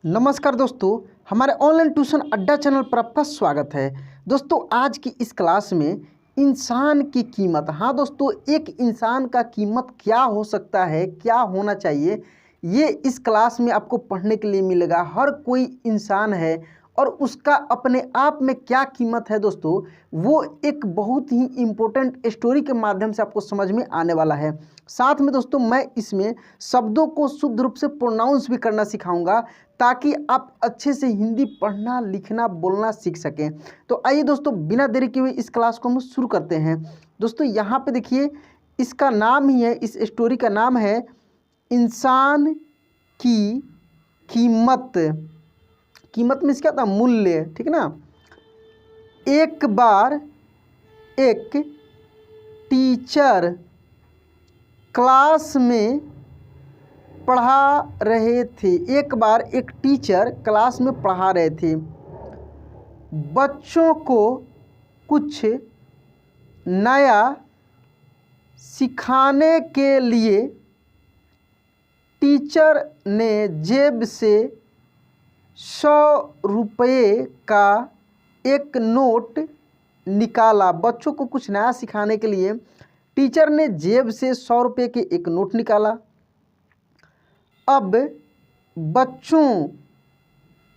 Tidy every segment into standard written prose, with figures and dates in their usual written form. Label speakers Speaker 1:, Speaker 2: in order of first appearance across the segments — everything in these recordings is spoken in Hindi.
Speaker 1: नमस्कार दोस्तों, हमारे ऑनलाइन ट्यूशन अड्डा चैनल पर आपका स्वागत है। दोस्तों, आज की इस क्लास में इंसान की कीमत, हाँ दोस्तों, एक इंसान का कीमत क्या हो सकता है, क्या होना चाहिए, ये इस क्लास में आपको पढ़ने के लिए मिलेगा। हर कोई इंसान है और उसका अपने आप में क्या कीमत है दोस्तों, वो एक बहुत ही इम्पोर्टेंट स्टोरी के माध्यम से आपको समझ में आने वाला है। साथ में दोस्तों मैं इसमें शब्दों को शुद्ध रूप से प्रोनाउंस भी करना सिखाऊंगा ताकि आप अच्छे से हिंदी पढ़ना, लिखना, बोलना सीख सकें। तो आइए दोस्तों, बिना देरी किए हुए इस क्लास को हम शुरू करते हैं। दोस्तों यहाँ पे देखिए, इसका नाम ही है, इस स्टोरी का नाम है इंसान की कीमत। कीमत में क्या था? मूल्य, ठीक है ना। एक बार एक टीचर क्लास में पढ़ा रहे थे। एक बार एक टीचर क्लास में पढ़ा रहे थे। बच्चों को कुछ नया सिखाने के लिए टीचर ने जेब से 100 रुपये का एक नोट निकाला। बच्चों को कुछ नया सिखाने के लिए टीचर ने जेब से 100 रुपये के एक नोट निकाला। अब बच्चों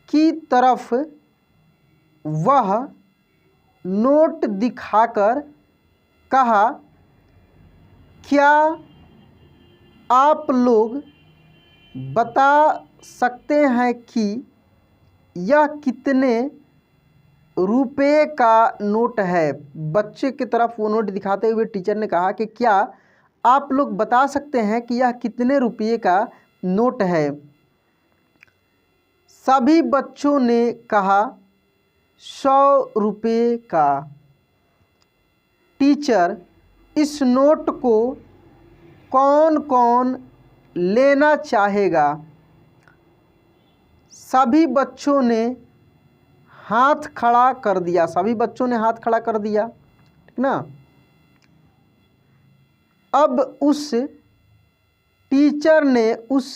Speaker 1: की तरफ वह नोट दिखाकर कहा, क्या आप लोग बता सकते हैं कि यह कितने रुपए का नोट है? बच्चे की तरफ वो नोट दिखाते हुए टीचर ने कहा कि क्या आप लोग बता सकते हैं कि यह कितने रुपये का नोट है? सभी बच्चों ने कहा 100 रुपये का। टीचर, इस नोट को कौन कौन लेना चाहेगा? सभी बच्चों ने हाथ खड़ा कर दिया। सभी बच्चों ने हाथ खड़ा कर दिया, ठीक ना। अब उस टीचर ने उस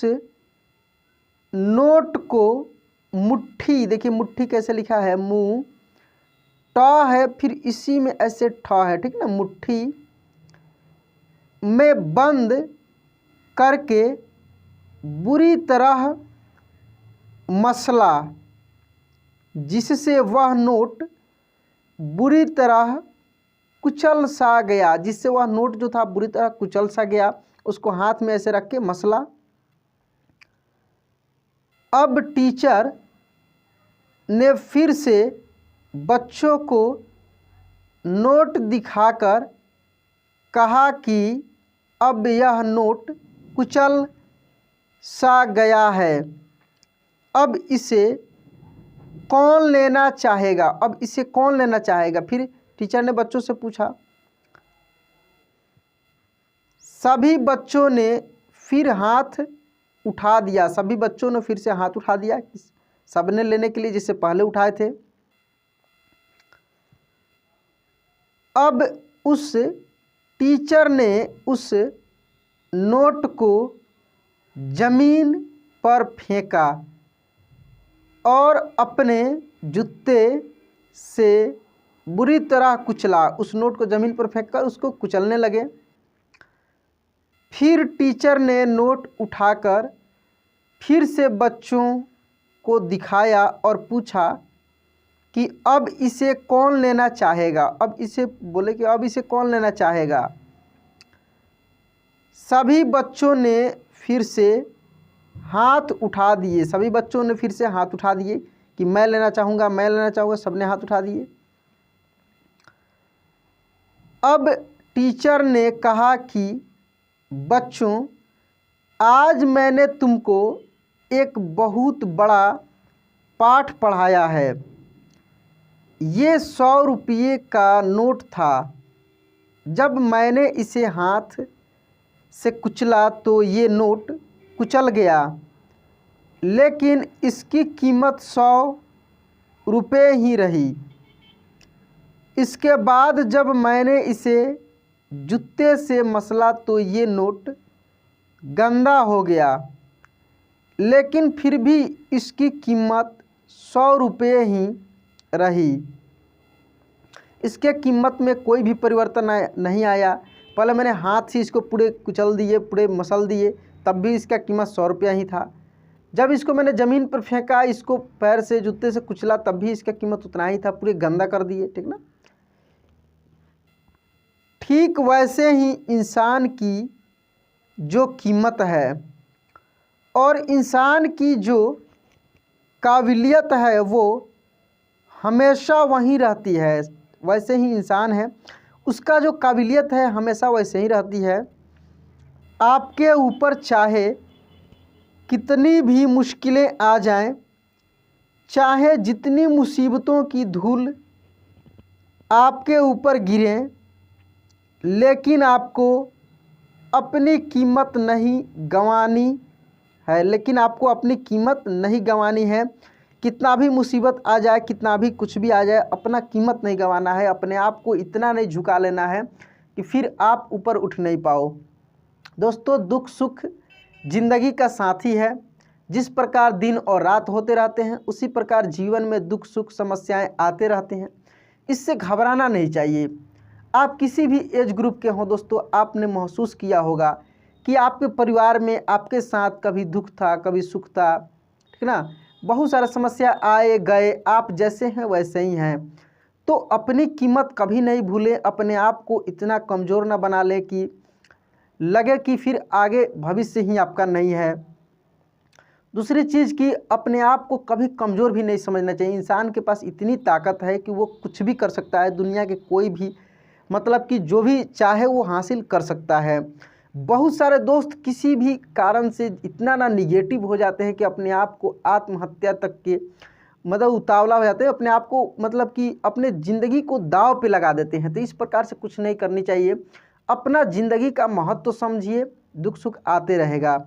Speaker 1: नोट को मुट्ठी, देखिए मुट्ठी कैसे लिखा है, मुँह ट है, फिर इसी में ऐसे ठ है, ठीक ना, मुट्ठी में बंद करके बुरी तरह मसला, जिससे वह नोट बुरी तरह कुचल सा गया। जिससे वह नोट जो था बुरी तरह कुचल सा गया। उसको हाथ में ऐसे रख के मसला। अब टीचर ने फिर से बच्चों को नोट दिखाकर कहा कि अब यह नोट कुचल सा गया है। अब इसे कौन लेना चाहेगा? अब इसे कौन लेना चाहेगा? फिर टीचर ने बच्चों से पूछा। सभी बच्चों ने फिर हाथ उठा दिया। सभी बच्चों ने फिर से हाथ उठा दिया, सबने लेने के लिए जिससे पहले उठाए थे। अब उस टीचर ने उस नोट को जमीन पर फेंका और अपने जूते से बुरी तरह कुचला। उस नोट को ज़मीन पर फेंककर उसको कुचलने लगे। फिर टीचर ने नोट उठाकर फिर से बच्चों को दिखाया और पूछा कि अब इसे कौन लेना चाहेगा? अब इसे बोले कि अब इसे कौन लेना चाहेगा? सभी बच्चों ने फिर से हाथ उठा दिए। सभी बच्चों ने फिर से हाथ उठा दिए कि मैं लेना चाहूँगा, मैं लेना चाहूँगा। सबने हाथ उठा दिए। अब टीचर ने कहा कि बच्चों, आज मैंने तुमको एक बहुत बड़ा पाठ पढ़ाया है। ये 100 रुपये का नोट था। जब मैंने इसे हाथ से कुचला तो ये नोट कुचल गया, लेकिन इसकी कीमत 100 रुपये ही रही। इसके बाद जब मैंने इसे जूते से मसला तो ये नोट गंदा हो गया, लेकिन फिर भी इसकी कीमत 100 रुपये ही रही। इसके कीमत में कोई भी परिवर्तन नहीं आया। पहले मैंने हाथ से इसको पूरे कुचल दिए, पूरे मसल दिए, तब भी इसका कीमत 100 रुपया ही था। जब इसको मैंने ज़मीन पर फेंका, इसको पैर से जूते से कुचला, तब भी इसका कीमत उतना ही था, पूरे गंदा कर दिए। ठीक ना। ठीक वैसे ही इंसान की जो कीमत है और इंसान की जो काबिलियत है वो हमेशा वहीं रहती है। वैसे ही इंसान है, उसका जो काबिलियत है हमेशा वैसे ही रहती है। आपके ऊपर चाहे कितनी भी मुश्किलें आ जाएं, चाहे जितनी मुसीबतों की धूल आपके ऊपर गिरे, लेकिन आपको अपनी कीमत नहीं गंवानी है। लेकिन आपको अपनी कीमत नहीं गंवानी है। कितना भी मुसीबत आ जाए, कितना भी कुछ भी आ जाए, अपना कीमत नहीं गंवाना है। अपने आप को इतना नहीं झुका लेना है कि फिर आप ऊपर उठ नहीं पाओ। दोस्तों, दुख सुख जिंदगी का साथी है। जिस प्रकार दिन और रात होते रहते हैं, उसी प्रकार जीवन में दुख सुख समस्याएं आते रहते हैं। इससे घबराना नहीं चाहिए। आप किसी भी एज ग्रुप के हों दोस्तों, आपने महसूस किया होगा कि आपके परिवार में आपके साथ कभी दुख था, कभी सुख था। ठीक ना। बहुत सारा समस्या आए गए, आप जैसे हैं वैसे ही हैं। तो अपनी कीमत कभी नहीं भूलें। अपने आप को इतना कमज़ोर ना बना लें कि लगे कि फिर आगे भविष्य ही आपका नहीं है। दूसरी चीज़ कि अपने आप को कभी कमज़ोर भी नहीं समझना चाहिए। इंसान के पास इतनी ताकत है कि वो कुछ भी कर सकता है। दुनिया के कोई भी मतलब कि जो भी चाहे वो हासिल कर सकता है। बहुत सारे दोस्त किसी भी कारण से इतना ना निगेटिव हो जाते हैं कि अपने आप को आत्महत्या तक के मतलब उतावला हो जाते हैं। अपने आप को मतलब कि अपने ज़िंदगी को दांव पे लगा देते हैं। तो इस प्रकार से कुछ नहीं करनी चाहिए। अपना ज़िंदगी का महत्व समझिए, दुख सुख आते रहेगा।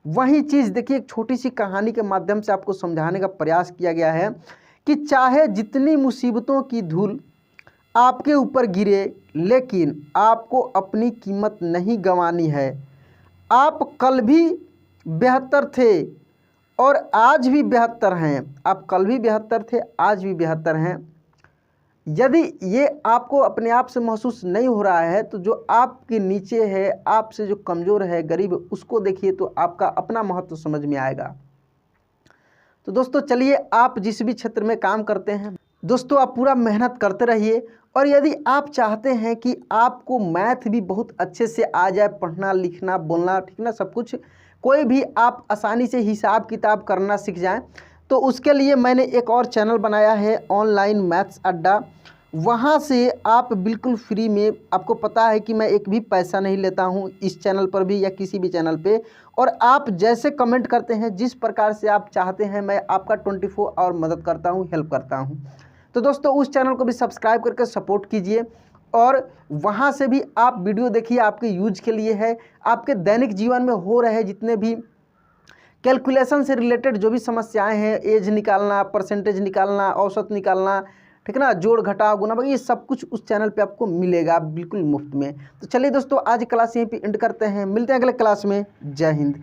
Speaker 1: वही चीज़ देखिए, एक छोटी सी कहानी के माध्यम से आपको समझाने का प्रयास किया गया है कि चाहे जितनी मुसीबतों की धूल आपके ऊपर गिरे, लेकिन आपको अपनी कीमत नहीं गंवानी है। आप कल भी बेहतर थे और आज भी बेहतर हैं। आप कल भी बेहतर थे, आज भी बेहतर हैं। यदि ये आपको अपने आप से महसूस नहीं हो रहा है, तो जो आपके नीचे है, आपसे जो कमज़ोर है, गरीब, उसको देखिए तो आपका अपना महत्व समझ में आएगा। तो दोस्तों चलिए, आप जिस भी क्षेत्र में काम करते हैं दोस्तों, आप पूरा मेहनत करते रहिए। और यदि आप चाहते हैं कि आपको मैथ भी बहुत अच्छे से आ जाए, पढ़ना लिखना बोलना, ठीक ना, सब कुछ, कोई भी आप आसानी से हिसाब किताब करना सीख जाएं, तो उसके लिए मैंने एक और चैनल बनाया है, ऑनलाइन मैथ्स अड्डा। वहाँ से आप बिल्कुल फ्री में, आपको पता है कि मैं एक भी पैसा नहीं लेता हूँ इस चैनल पर भी या किसी भी चैनल पे। और आप जैसे कमेंट करते हैं, जिस प्रकार से आप चाहते हैं, मैं आपका 24 आवर मदद करता हूँ, हेल्प करता हूँ। तो दोस्तों उस चैनल को भी सब्सक्राइब करके सपोर्ट कीजिए और वहाँ से भी आप वीडियो देखिए, आपके यूज के लिए है। आपके दैनिक जीवन में हो रहे जितने भी कैलकुलेशन से रिलेटेड जो भी समस्याएं हैं, एज निकालना, परसेंटेज निकालना, औसत निकालना, ठीक है ना, जोड़ घटाव गुना, ये सब कुछ उस चैनल पे आपको मिलेगा बिल्कुल मुफ्त में। तो चलिए दोस्तों, आज क्लास यहीं पे एंड करते हैं। मिलते हैं अगले क्लास में। जय हिंद।